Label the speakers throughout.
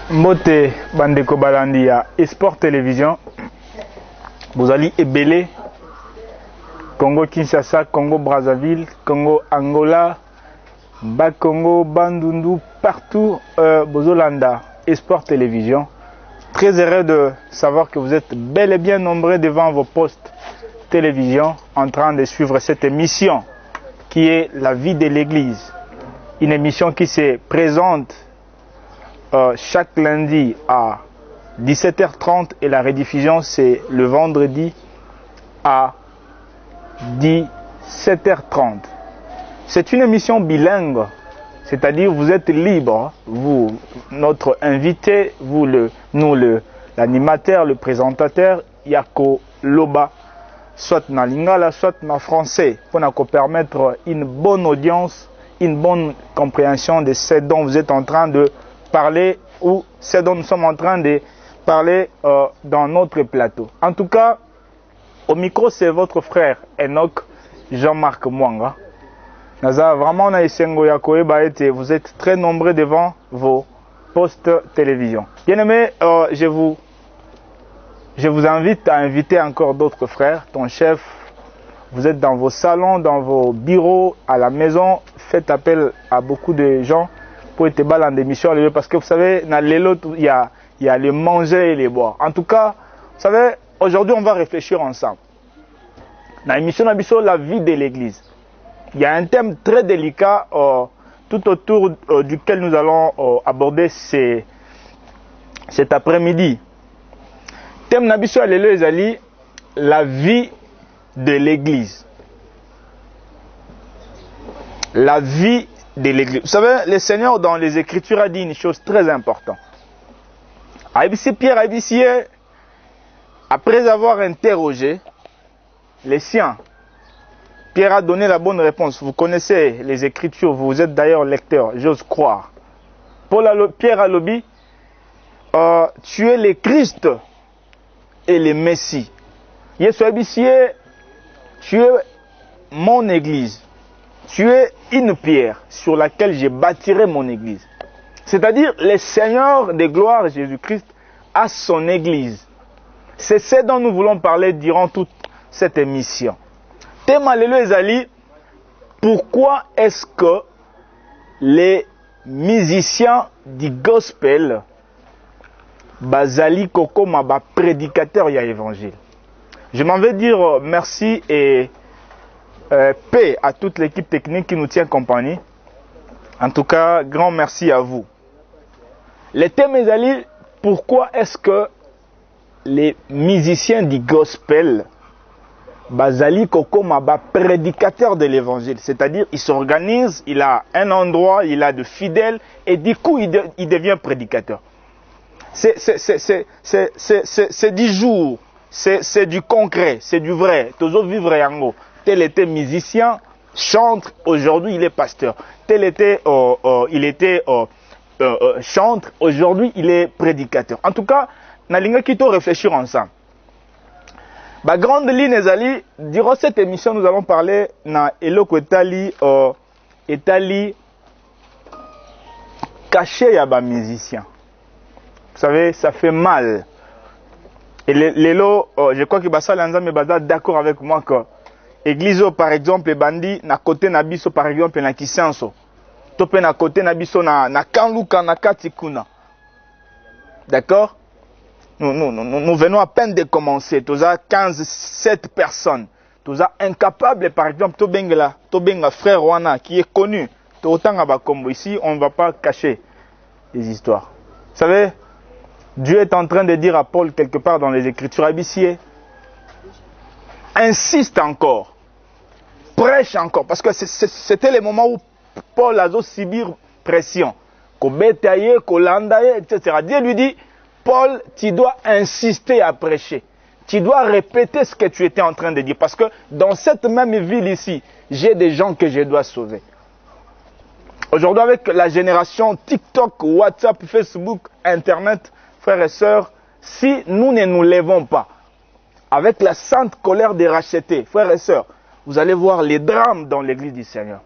Speaker 1: Mbote Bandeko Balandi ya Esport Télévision. Vous allez ébélé Congo Kinshasa, Congo Brazzaville, Congo Angola, Bas-Congo, Bandundu, partout Bozolanda, Esport Télévision. Très heureux de savoir que vous êtes bel et bien nombreux devant vos postes télévision en train de suivre cette émission qui est la vie de l'Église. Une émission qui se présente chaque lundi à 17h30 et la rediffusion c'est le vendredi à 17h30. C'est une émission bilingue, c'est-à-dire vous êtes libre, vous, notre invité, vous, l'animateur, le présentateur, Yako Loba, soit na lingala, soit na français, pour nous permettre une bonne audience, une bonne compréhension de ce dont vous êtes en train de parler ou ce dont nous sommes en train de parler dans notre plateau. En tout cas, au micro, c'est votre frère Enoch Jean-Marc Mwanga. Vraiment, vous êtes très nombreux devant vos postes télévision. Bien aimé, je vous invite à inviter encore d'autres frères, ton chef. Vous êtes dans vos salons, dans vos bureaux, à la maison. Faites appel à beaucoup de gens pour être bal en émission. Parce que vous savez, dans les lots, il y a les manger et les boire. En tout cas, vous savez, aujourd'hui, on va réfléchir ensemble. Dans l'émission, la vie de l'Église. Il y a un thème très délicat tout autour duquel nous allons aborder cet après-midi. Thème Nabiso Alelo Ezali, la vie de l'Église. La vie de l'Église. Vous savez, le Seigneur dans les Écritures a dit une chose très importante. Pierre Abissier, après avoir interrogé les siens, Pierre a donné la bonne réponse. Vous connaissez les Écritures, vous êtes d'ailleurs lecteur, j'ose croire. Pierre a dit, tu es le Christ et le Messie. Yesu Abissier, tu es mon église. Tu es une pierre sur laquelle je bâtirai mon église. C'est-à-dire, le Seigneur de gloire, Jésus-Christ, a son église. C'est ce dont nous voulons parler durant toute cette émission. Thème Alléluia Ezali, pourquoi est-ce que les musiciens du gospel bazali koko maba prédicateur ya évangile? Je m'en vais dire merci et paix à toute l'équipe technique qui nous tient compagnie. En tout cas, grand merci à vous. Le thème Ezali, pourquoi est-ce que les musiciens du gospel bazali koko maba prédicateur de l'évangile, c'est-à-dire il s'organise, il a un endroit, il a de fidèles et du coup il devient prédicateur. C'est du jour, c'est du concret, c'est du vrai. Toujours vivre yango. Tel était musicien, chante, aujourd'hui il est pasteur. Tel était, il était chante, aujourd'hui il est prédicateur. En tout cas, nalinga kito réfléchir ensemble. Ba grande ligne ezali, durant cette émission nous allons parler na eloko etali caché ya ba musicien. Vous savez, ça fait mal. Et je crois que Bassa Lanzame Baza d'accord avec moi que Église, par exemple, les bandits, na côté nabiso, par exemple, na Kisenso. Topé na côté nabiso, na Kanluka, na Katikuna. D'accord? Nous venons à peine de commencer. Tous à 7 personnes. Tous à incapables, par exemple, Tobenga frère Wana, qui est connu. Autant à Bakombo. Ici, on ne va pas cacher les histoires. Vous savez, Dieu est en train de dire à Paul quelque part dans les Écritures abyssiers, insiste encore, prêche encore, parce que c'était le moment où Paul a subi pression, etc. Dieu lui dit, Paul, tu dois insister à prêcher, tu dois répéter ce que tu étais en train de dire, parce que dans cette même ville ici, j'ai des gens que je dois sauver. Aujourd'hui, avec la génération TikTok, WhatsApp, Facebook, Internet, frères et sœurs, si nous ne nous levons pas avec la sainte colère des rachetés, frères et sœurs, vous allez voir les drames dans l'église du Seigneur.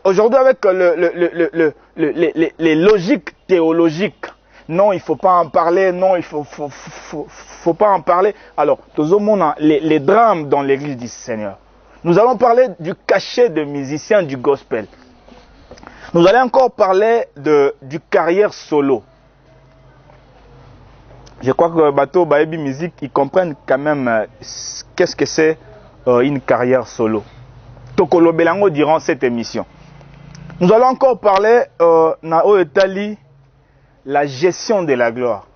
Speaker 1: Aujourd'hui, avec les logiques théologiques, non, il ne faut pas en parler, non, il faut pas en parler. Alors, tout le monde a les drames dans l'église du Seigneur. Nous allons parler du cachet de musiciens du gospel. Nous allons encore parler du carrière solo. Je crois que Bateau Baebi Musique, ils comprennent quand même qu'est-ce que c'est une carrière solo. Tokolo Belango durant cette émission. Nous allons encore parler Nao Etali, la gestion de la gloire.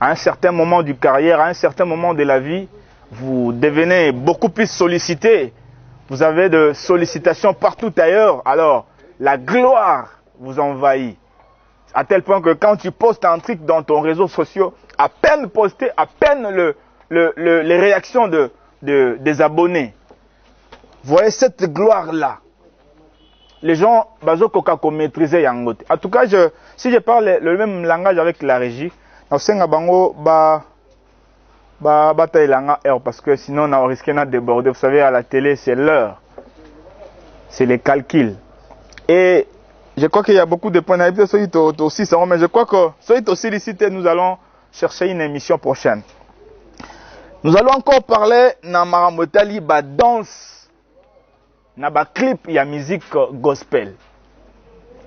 Speaker 1: À un certain moment du carrière, à un certain moment de la vie, vous devenez beaucoup plus sollicité. Vous avez de sollicitations partout ailleurs. Alors, la gloire vous envahit. À tel point que quand tu postes un truc dans ton réseau social, à peine posté, à peine les réactions des abonnés. Vous voyez cette gloire-là. Les gens, bazokoka ko maîtriser yangote. En tout cas, si je parle le même langage avec la régie, nasenga bango tailanga heure parce que sinon on risqué de déborder. Vous savez, à la télé, c'est l'heure. C'est les calculs. Et je crois qu'il y a beaucoup de points à aussi, mais je crois que soyez aussi licité, nous allons chercher une émission prochaine. Nous allons encore parler na maramotali ba danse, na ba clip ya musique gospel.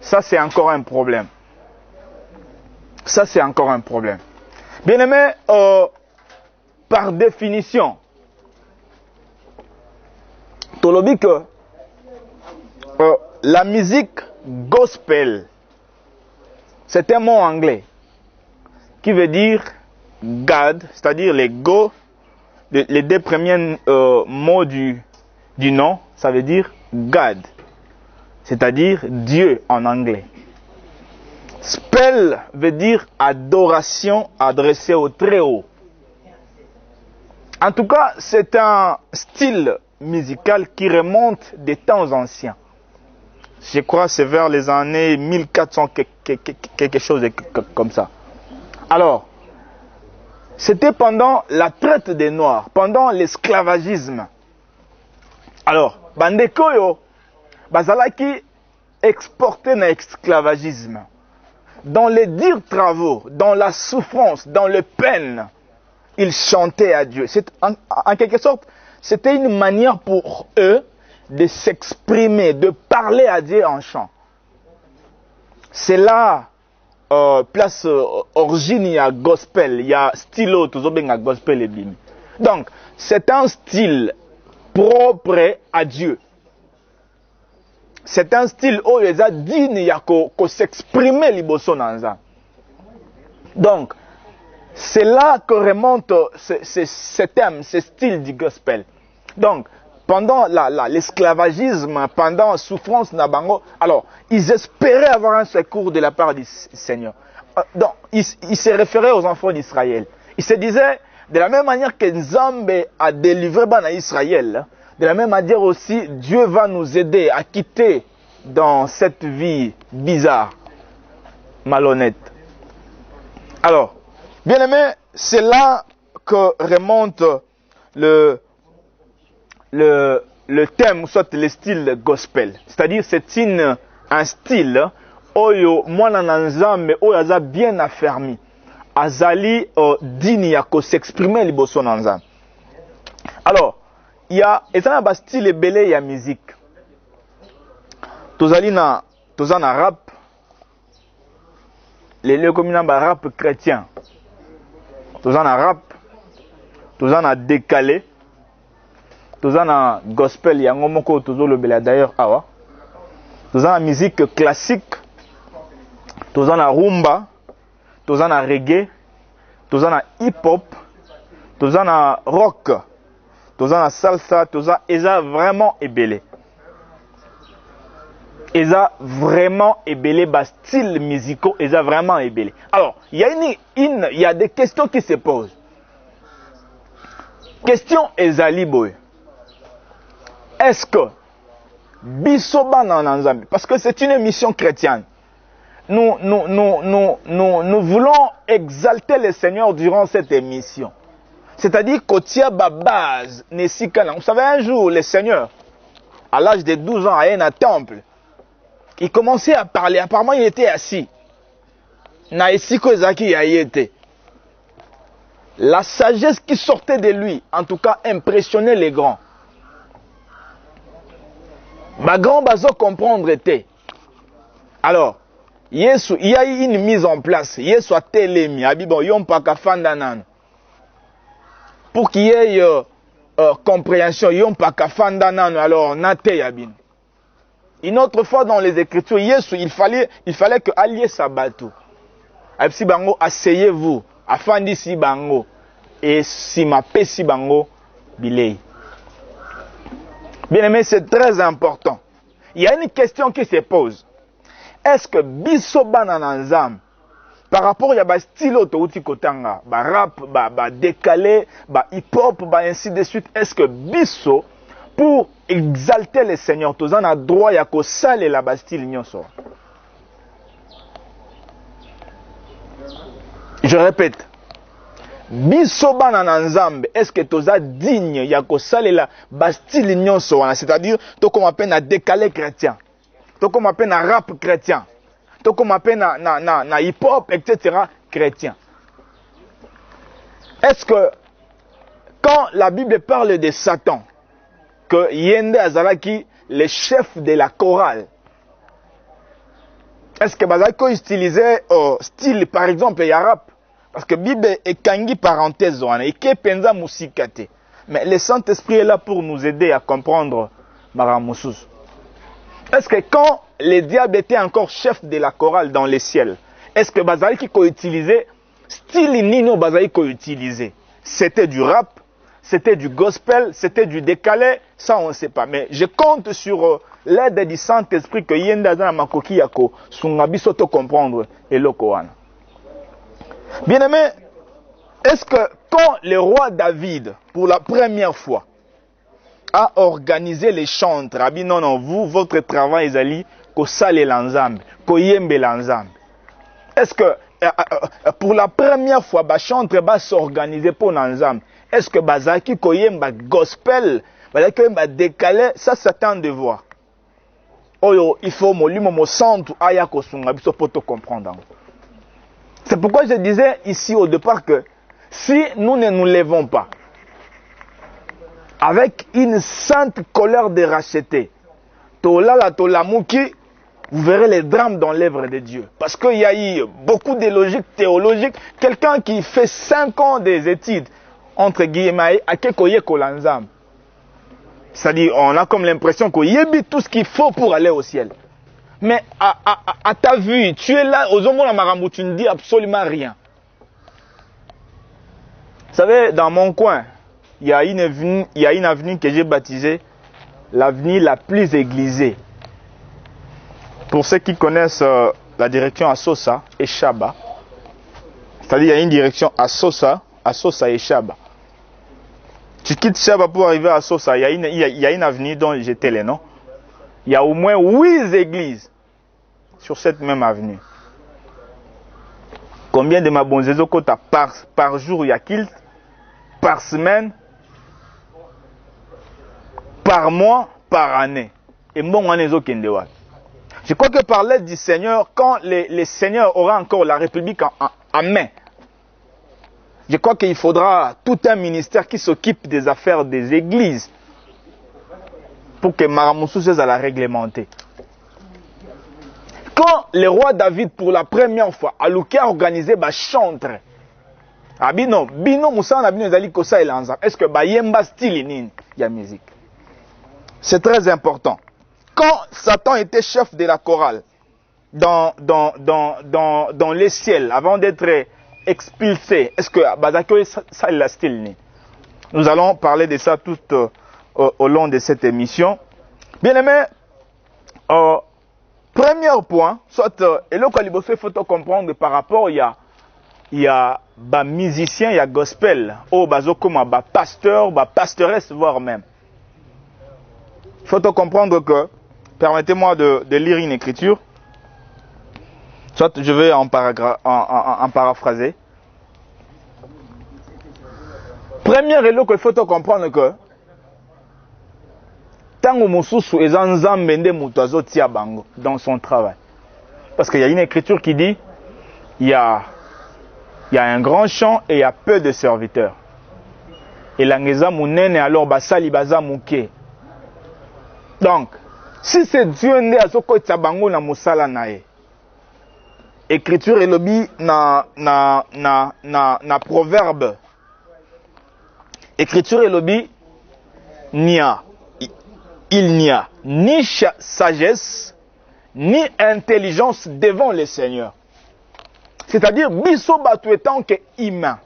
Speaker 1: Ça c'est encore un problème. Ça c'est encore un problème. Bien aimé, par définition, tolobi que la musique gospel, c'est un mot anglais qui veut dire God, c'est-à-dire les go, les deux premiers mots du nom, ça veut dire God, c'est-à-dire Dieu en anglais. Spell veut dire adoration adressée au Très-Haut. En tout cas, c'est un style musical qui remonte des temps anciens. Je crois que c'est vers les années 1400, quelque chose comme ça. Alors, c'était pendant la traite des Noirs, pendant l'esclavagisme. Alors, Bandekoyo, Bazalaki exporté dans l'esclavagisme. Dans les durs travaux, dans la souffrance, dans les peines, ils chantaient à Dieu. En quelque sorte, c'était une manière pour eux de s'exprimer, de parler à Dieu en chant. C'est là, place origine, il y a gospel, il y a stylo, tout ça, gospel et bim. Donc, c'est un style propre à Dieu. C'est un style où les a dit il y a qu'on s'exprimer liboso nanza. Donc, c'est là que remonte ce thème, ce style du gospel. Donc, pendant l'esclavagisme, pendant la souffrance Nabango, alors, ils espéraient avoir un secours de la part du Seigneur. Donc, ils se référaient aux enfants d'Israël. Ils se disaient, de la même manière que Nzambe a délivré Israël, de la même manière aussi, Dieu va nous aider à quitter dans cette vie bizarre, malhonnête. Alors, bien aimé, c'est là que remonte le thème, ou soit le style gospel. C'est-à-dire, c'est un style, oyo, mwana nanzambe, oyo aza bien affermi. Azali, dini yako s'exprimer liboso nanzambe. Alors, il y a un style belé, il y a musique. Tozali na rap, les communes rap chrétien. Tozali na rap, tozali na décalé, tozali na gospel, yango moko tozolo bela d'ailleurs awa. Tozali na musique classique, tozali na rumba, tozali na reggae, tozali na hip-hop, tozali na rock. Tozan la salsa, tozan, eza vraiment ébélé. Eza vraiment ébélé, bas style musicaux, eza vraiment ébélé. Alors, il y a des questions qui se posent. Question ezali boy. Est-ce que bisoba nanzambi, parce que c'est une émission chrétienne. Nous voulons exalter le Seigneur durant cette émission. C'est-à-dire qu'au tia ba base, vous savez, un jour, le Seigneur, à l'âge de 12 ans, à un temple. Il commençait à parler. Apparemment, il était assis. La sagesse qui sortait de lui, en tout cas, impressionnait les grands. Ma grand bazo comprendre était. Alors, Yesu, il y a eu une mise en place. Yesu a télémi. Bon, yom pa kafanda nan. Pour qu'il y ait compréhension, yom pa kafanda nan. Alors, nate yabin. Une autre fois dans les Écritures, Yesu, il fallait que allié sabato. Si bango, asseyez-vous. Afandi si bango. Et si ma paix si bango, bilei. Bien aimé, c'est très important. Il y a une question qui se pose. Est-ce que biso banananzam, par rapport à ba style auto kotanga, ba rap, ba décalé, ba hip-hop, ba ainsi de suite, est-ce que biso, pour exalter le Seigneur, tous en a droit ya ko sale la ba style nyonso? Je répète. Biso banananzam, est-ce que toza digne ya ko sale la ba style nyonso, c'est-à-dire to comme appelle na décalé chrétien. Tout comme appelle un rap chrétien. Tout comme appelle na hip-hop, etc. chrétien. Est-ce que quand la Bible parle de Satan, que Yende Azalaki, le chef de la chorale, est-ce que Bazako utilisait style, par exemple, ya rap? Parce que la Bible est kangi parenthèse, et que penza musikate. Mais le Saint-Esprit est là pour nous aider à comprendre Maramousous. Est-ce que quand le diable était encore chef de la chorale dans les ciels, est-ce que Bazaliki ko utilisait style nino Bazaliki ko utilisait? C'était du rap, c'était du gospel, c'était du décalé, ça on ne sait pas. Mais je compte sur l'aide du Saint-Esprit que yenda za makoki yako sungabiso to comprendre et lokoana. Bien-aimé, est-ce que quand le roi David, pour la première fois, a organisé les chantres, non, non, vous, votre travail, Ezali, ko sale l'ensemble, ko yembe l'ensemble. Est-ce que, pour la première fois, ba chantre va s'organiser pour l'ensemble? Est-ce que bazaki ko yemba gospel, bazaki ko yemba décalé, ça s'attend de voir. Oyo, il faut mo centre aya ko sunga biso pour te comprendre. C'est pourquoi je disais ici au départ que si nous ne nous levons pas, avec une sainte colère de racheter, Tolala Tolamouki, vous verrez les drames dans l'œuvre de Dieu. Parce qu'il y a eu beaucoup de logique théologique. Quelqu'un qui fait 5 ans des études, entre guillemets, à Kekoye Kolanzam. C'est-à-dire, on a comme l'impression qu'il y a tout ce qu'il faut pour aller au ciel. Mais à ta vue, tu es là, aux hommes de Maramou, tu ne dis absolument rien. Vous savez, dans mon coin, il y a une avenue que j'ai baptisée l'avenue la plus églisée. Pour ceux qui connaissent la direction à Sosa et Chaba, c'est-à-dire il y a une direction à Sosa et Chaba. Tu quittes Chaba pour arriver à Sosa, il y a une avenue dont j'étais les noms. Il y a au moins 8 églises sur cette même avenue. Combien de Mabonzezo Kota par jour il y a qu'il par semaine, par mois, par année. Et mon année Zokendewa. Je crois que par l'aide du Seigneur, quand le Seigneur aura encore la République en main, je crois qu'il faudra tout un ministère qui s'occupe des affaires des églises pour que Maramoussou soit à la réglementer. Quand le roi David, pour la première fois, a organisé ba chantre, bino moussa na bino ezali kosa elanza. Est-ce que ba yemba style nini ya musique? C'est très important. Quand Satan était chef de la chorale dans les ciels, avant d'être expulsé, est-ce que Bazako ça la style ni? Nous allons parler de ça tout au long de cette émission. Bien aimé, premier point, soit et le Kaliboso, il faut comprendre par rapport il y a ba musicien, il y a gospel, oh bazo comme ba pasteur, ba pastoresse voire même. Il faut comprendre que, permettez-moi de lire une écriture, soit je vais en paraphraser. Premier élo qu'il faut comprendre que Tango mosusu eza nzambe nde mutu azotia bango dans son travail. Parce qu'il y a une écriture qui dit il y a un grand champ et il y a peu de serviteurs. Et l'angeza munene alors basali baza muke. Donc, si c'est Dieu nde azokotia bango na musala nae. Écriture elobi na proverbe. Écriture elobi il n'y a ni sagesse ni intelligence devant le Seigneur. C'est-à-dire, biso batu étant que humain,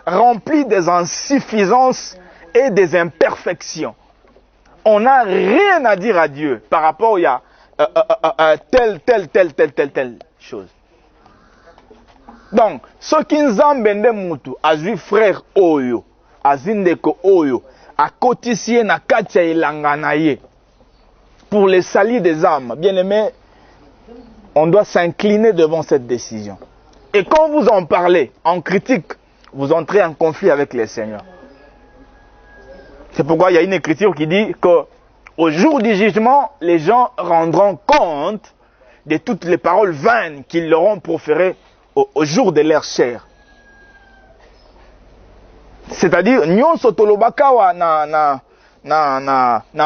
Speaker 1: rempli des insuffisances et des imperfections. On n'a rien à dire à Dieu par rapport à telle chose. Donc, ce qui nous embête mutu, azui frère oyo, azindeko oyo, a cotisé na katia ilanganaye, pour les salis des âmes. Bien aimé, on doit s'incliner devant cette décision. Et quand vous en parlez, en critique, vous entrez en conflit avec le Seigneur. C'est pourquoi il y a une écriture qui dit qu'au jour du jugement, les gens rendront compte de toutes les paroles vaines qu'ils leur ont proférées au jour de leur chair. C'est-à-dire, nyonso tolobakawa na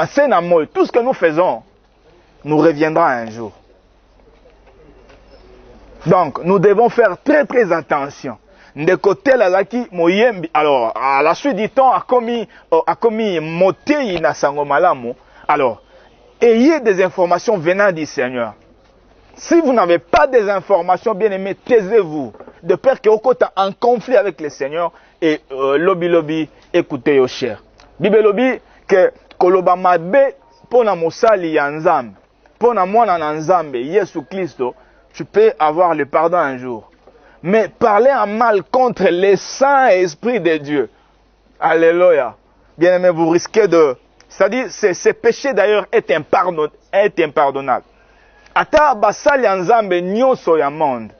Speaker 1: sena moy, tout ce que nous faisons nous reviendra un jour. Donc, nous devons faire très attention. Alors, à la suite du temps, a commis motei na sango malamu. Alors, ayez des informations venant du Seigneur. Si vous n'avez pas des informations, bien aimés, taisez-vous. De peur que vous êtes en conflit avec le Seigneur et lobby, écoutez yo cher. Bible lobby que koloba mabe pona mosali ya nzambe, pona mwana na nzambe, Yesu Christo, tu peux avoir le pardon un jour. Mais parler en mal contre les saints esprits de Dieu, alléluia, bien aimé, vous risquez de... C'est-à-dire, ce péché d'ailleurs est impardonnable. Ata basali ya nzambe nyonso ya monde,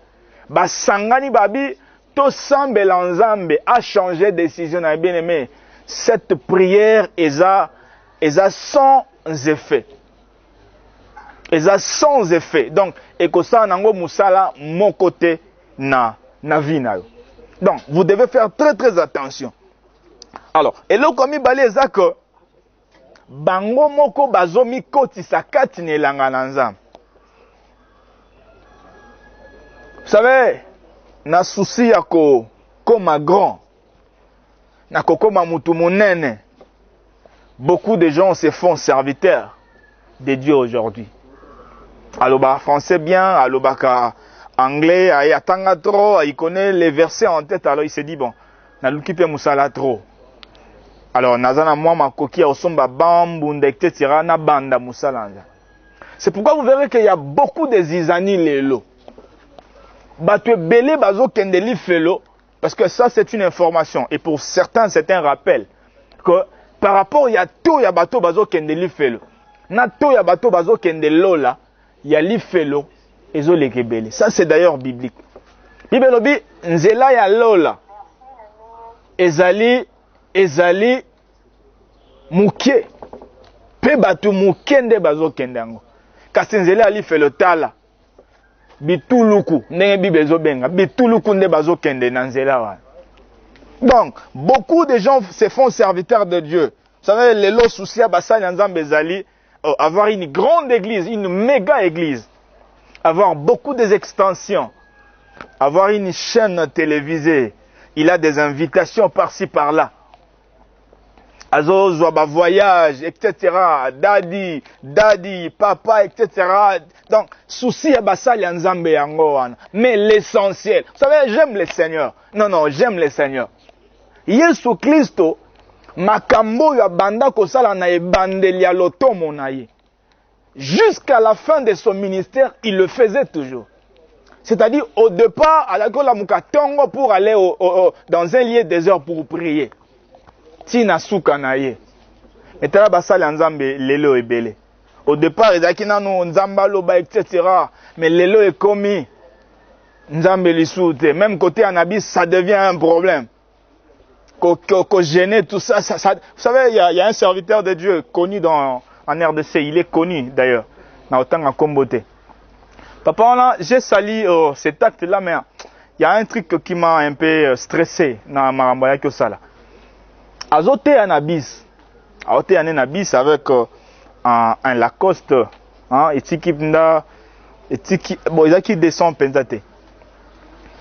Speaker 1: basangani babi, to sambe la nzambe a changé de décision, bien aimé. Cette prière est sans effet. Sans effet. Donc, ekosa nango musala mon côté na vina. Donc, vous devez faire très attention. Alors, et là comme ibale ezako bango moko bazomi koti sakati ne langa nzambe. Vous savez, na souci ya koma grand, na kokoma mutu monene, beaucoup de gens se font serviteurs de Dieu aujourd'hui. Aloba français bien, aloba anglais, ayatanga trop, il connaît les versets en tête, alors il se dit bon, na lukipe musala trop. Alors nazana moi makoki osomba bambunda etc. na banda musala. C'est pourquoi vous verrez qu'il y a beaucoup de zizani lelo. Batwe belé bazo kendeli felo, parce que ça c'est une information et pour certains c'est un rappel que par rapport il y a tout ya bato bazo kendeli felo. Na to ya bato bazo kendelo là, il y a li felo ezo lekebele. Ça c'est d'ailleurs biblique. Bible lobi nzela ya lola ezali muke pe bato mukende bazo kendango. Kasi nzela ali felo tala bituluku ndenge Bible ezobenga bituluku nde bazo kende na nzela wa. Donc beaucoup de gens se font serviteurs de Dieu. Vous savez les lots soucis basali nzambe ezali avoir une grande église, une méga église, avoir beaucoup d'extensions, avoir une chaîne télévisée, il a des invitations par-ci par-là. Azo zoaba voyage, etc. Daddy, papa, etc. Donc, souci à basali nzambe yango wana. Mais l'essentiel, vous savez, j'aime le Seigneur. Non, j'aime le Seigneur. Yesu Christo, makambo ya banda kosala na ebandeli ya lotomo na ye. Jusqu'à la fin de son ministère, il le faisait toujours. C'est-à-dire, au départ, à la kola mukatongo pour aller dans un lieu désert pour prier. Tina suka na ye. Etala basali nzambe lelo ebele. Au départ, ezaki nanu nzamba loba etc. Mais lelo est commis nzambe lisute. Même côté Anabis, ça devient un problème. Qu'on gêner tout ça, vous savez, il y a un serviteur de Dieu connu dans en RDC. Il est connu d'ailleurs. Dans autant en Comboté. Papa, j'ai sali cet acte-là, mais il y a un truc qui m'a un peu stressé dans Maramboya Kyosala. Azote un abysse. Azote un abysse avec un Lacoste. Et bon, il y a qui descend pensate.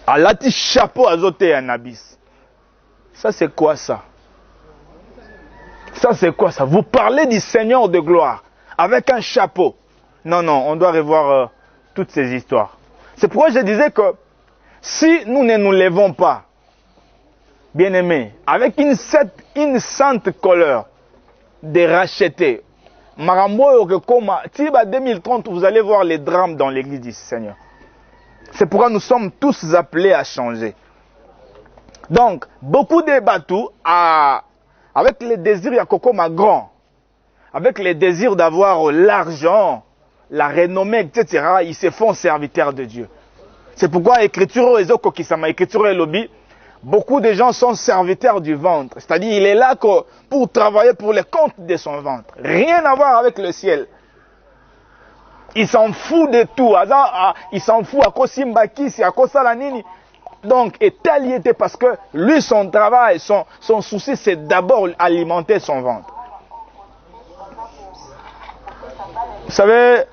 Speaker 1: A lati chapeau azote un abysse. Ça c'est quoi ça? Ça c'est quoi ça? Vous parlez du Seigneur de gloire avec un chapeau. Non, non, on doit revoir toutes ces histoires. C'est pourquoi je disais que si nous ne nous levons pas, bien aimés, avec une sainte colère de racheter, Marambo Okekoma, Tiba 2030, vous allez voir les drames dans l'église du Seigneur. C'est pourquoi nous sommes tous appelés à changer. Donc, beaucoup de bateaux, avec les désirs de Kokoma grand, avec les désirs d'avoir l'argent, la renommée, etc., ils se font serviteurs de Dieu. C'est pourquoi l'écriture et lobby, beaucoup de gens sont serviteurs du ventre. C'est-à-dire, il est là pour travailler pour le compte de son ventre. Rien à voir avec le ciel. Il s'en fout de tout. Il s'en fout à cause Simbaki, à cause Salanini. Donc, et tel y était parce que lui, son travail, son souci, c'est d'abord alimenter son ventre. Vous savez,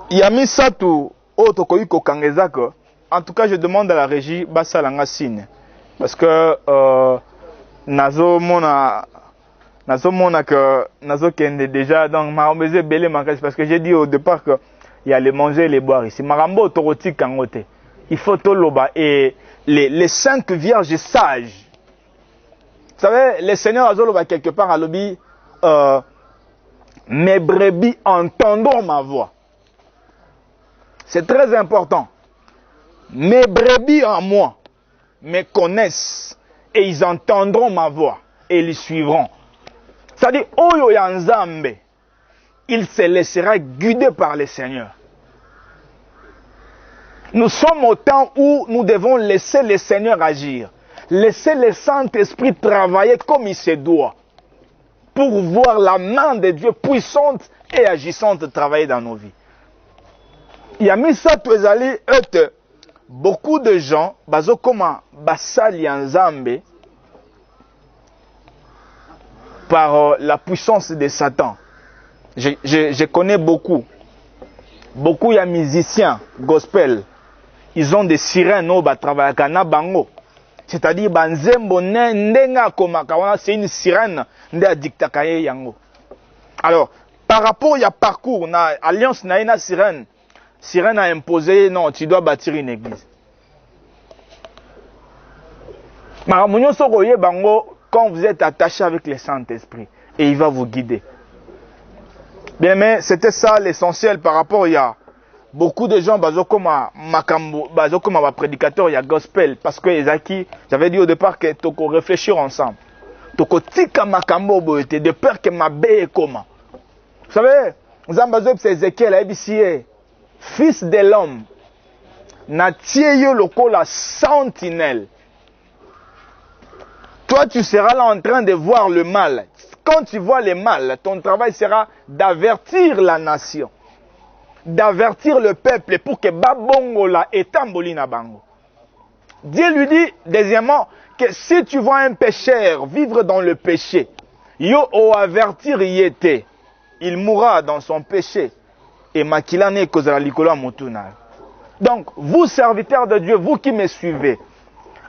Speaker 1: il y a mis ça tout. En tout cas, je demande à la régie Basalanga Signe. Parce que Nazo Kende déjà, donc Marambo Belé parce que j'ai dit au départ qu'il y a les manger et les boire ici. Marambo Toroti Kangote. Il faut Toloba et les 5 vierges sages. Vous savez, le Seigneur Azoloba quelque part à l'obbi, mes brebis entendront ma voix. C'est très important. Mes brebis en moi me connaissent et ils entendront ma voix et ils suivront. C'est-à-dire, Oyo Yanzambe, il se laissera guider par le Seigneur. Nous sommes au temps où nous devons laisser le Seigneur agir. Laisser le Saint-Esprit travailler comme il se doit. Pour voir la main de Dieu puissante et agissante travailler dans nos vies. Il y a mis ça, tu es allé, beaucoup de gens, bazokoma basali Nzambe, par la puissance de Satan. Je connais beaucoup. Beaucoup, il y a musiciens, gospel. Ils ont des sirènes, bango. C'est-à-dire, c'est une sirène de yango. Alors, par rapport à parcours, na alliance na une sirène. Sirène a imposé, non, tu dois bâtir une église. Quand vous êtes attaché avec le Saint-Esprit, et il va vous guider. Bien, mais c'était ça l'essentiel par rapport il y a beaucoup de gens, bazokoma prédicateur, il y a gospel, parce que j'avais dit au départ que toko réfléchir ensemble. Toko tika makambo boete, de peur que ma bé est comment. Vous savez, nous avons besoin de Ézéchiel, ABCA. Fils de l'homme, Natieyo loko la sentinelle. Toi, tu seras là en train de voir le mal. Quand tu vois le mal, ton travail sera d'avertir la nation, d'avertir le peuple pour que Babongo la etamboli na bango. Dieu lui dit, deuxièmement, que si tu vois un pécheur vivre dans le péché, yo o avertir yete, il mourra dans son péché. Et makilane kozala likolo motuna. Donc, vous serviteurs de Dieu, vous qui me suivez,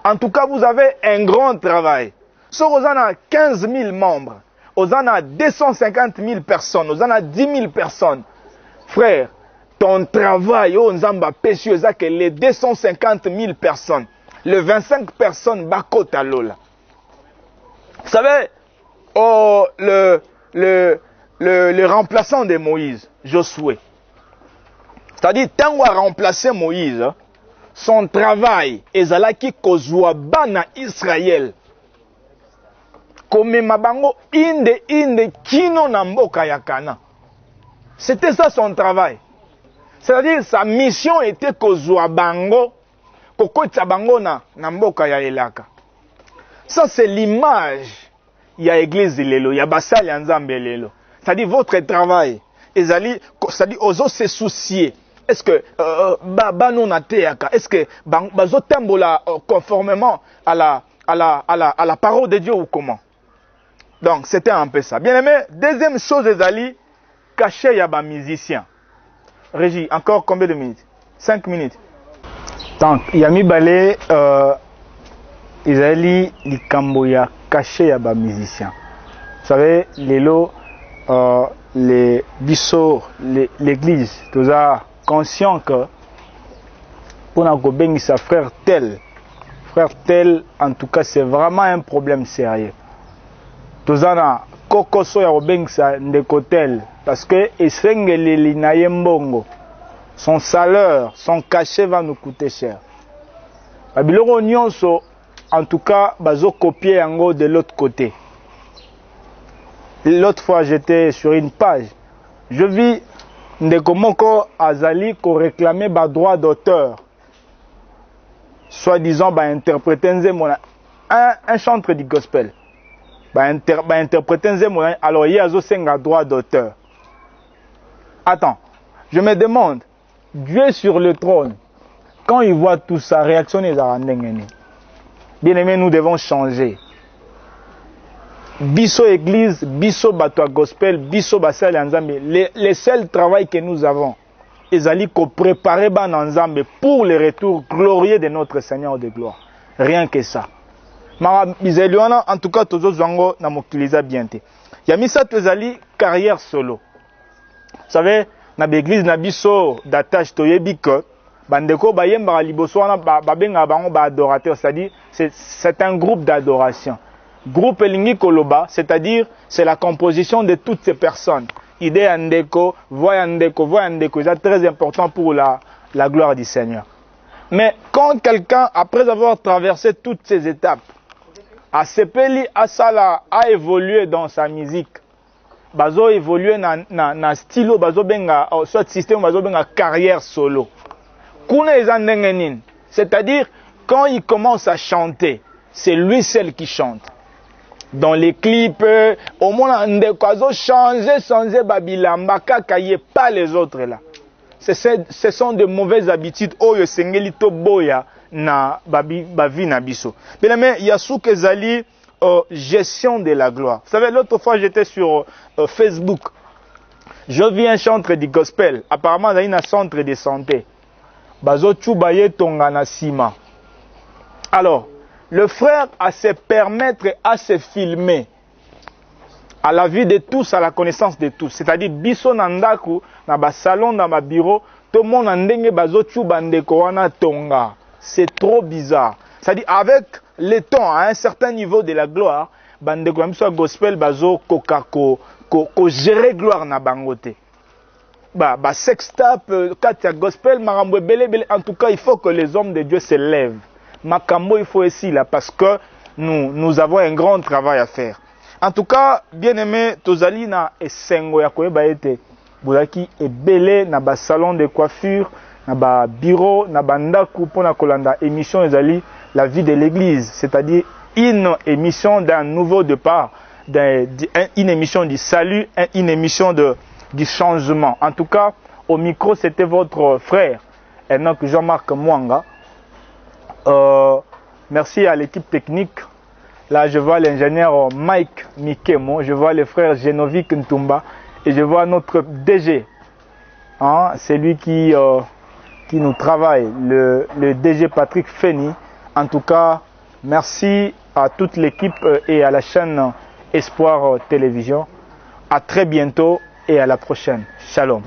Speaker 1: en tout cas, vous avez un grand travail. Sur Ozana 15 000 membres, Ozana 250 000 personnes, Ozana 10 000 personnes. Frère, ton travail, oh Nzamba péché, que les 250 000 personnes, les 25 personnes, bakota lola. Vous savez, oh, le remplaçant de Moïse, Josué. C'est-à-dire, tant qu'on a remplacé Moïse, son travail, ezalaki kozwa bana Israël. Comme mabango inde kino na mboka ya Kana. C'était ça son travail. C'est-à-dire, sa mission était kozwa bango, kokotsa bango na mboka ya Elaka. Ça, c'est l'image. Il y a l'église Lelo, il y a Basali Nzambe Lelo. c'est-à-dire votre travail. C'est-à-dire, aux autres se soucier. Est-ce que est-ce que conformément à la parole de Dieu ou comment? Donc, c'était un peu ça. Bien aimé, deuxième chose, Ezali, caché yaba musicien. Régie, encore combien de minutes? 5 minutes. Donc, Yami Balé, Ezali, Likamboya, caché yaba musicien. Vous savez, les bisous, l'église, tout ça, conscient que pour nous sa frère tel, en tout cas, c'est vraiment un problème sérieux. Tout ça, Koko Soya Robengsa Ndekotel, parce que Esengeli Nayembongo, son salaire, son cachet va nous coûter cher. Babiloro Nyonso, en tout cas, bazo copier en de l'autre côté. L'autre fois, j'étais sur une page. Je vis Ndekomoko Azali qui réclamait le droit d'auteur. Soi-disant, interpréter un chanteur du gospel. Interpréter alors il y a un droit d'auteur. Attends, je me demande, Dieu est sur le trône. Quand il voit tout ça, réaction est à bien aimé, nous devons changer. Bisso église, bisso bateau gospel, bisso basel ensemble. Les seuls travail que nous avons, ils allaient préparer ensemble pour le retour glorieux de notre Seigneur de gloire. Rien que ça. En tout cas, tous les gens n'ont utilisé bien. Il y a mis ça, tous les carrière solo. Vous savez, dans l'église, dans bisso d'attache toyebiko, bandeko bayemba liboso na babenga bango ba adorateur, c'est-à-dire c'est un groupe d'adoration. Groupe Elingi Koloba, c'est-à-dire c'est la composition de toutes ces personnes. Idée Andeko, voix Andeko, c'est très important pour la gloire du Seigneur. Mais quand quelqu'un, après avoir traversé toutes ces étapes, a sepeli asala a évolué dans sa musique, bazo évolué na stylo, bazo benga soit système, bazo benga carrière solo. Kuna ezandengenin, c'est-à-dire quand il commence à chanter, c'est lui seul qui chante. Dans les clips, au moins on changer babilamba kakaye, pas les autres là. Ce sont de mauvaises habitudes. Oyo sengeli to boya na bavi na biso. Mais il y a souk ezali gestion de la gloire. Vous savez, l'autre fois j'étais sur Facebook. Je vis un chanteur du gospel. Apparemment, il y a un centre de santé. Bazo chubaye tonga na sima. Alors, le frère a se permettre à se filmer à la vue de tous, à la connaissance de tous. C'est-à-dire, biso nandaku, na ba salon, na ba bureau, tout le monde a ndenge bazo chubandeko wana tonga. C'est trop bizarre. C'est-à-dire, avec le temps, à un certain niveau de la gloire, bandeko soit gospel bazo kokako, ko gérer gloire na bangote. Sextape, katia gospel, marambo bele, en tout cas, il faut que les hommes de Dieu se lèvent. Makambo, il faut ici là parce que nous avons un grand travail à faire. En tout cas, bien aimé, tozali na esengo ya koyeba ete bulaki ebele na ba salon de coiffure, na ba bureau, na bandaku pona kolanda émission ezali la vie de l'église, c'est-à-dire une émission d'un nouveau départ, une émission du salut, une émission du changement. En tout cas, au micro, c'était votre frère, Enoch Jean-Marc Mwanga. Merci à l'équipe technique. Là, je vois l'ingénieur Mike Mikemo, je vois le frère Genovic Ntumba et je vois notre DG. Hein, c'est lui qui nous travaille, le DG Patrick Feni. En tout cas, merci à toute l'équipe et à la chaîne Espoir Télévision. À très bientôt et à la prochaine. Shalom.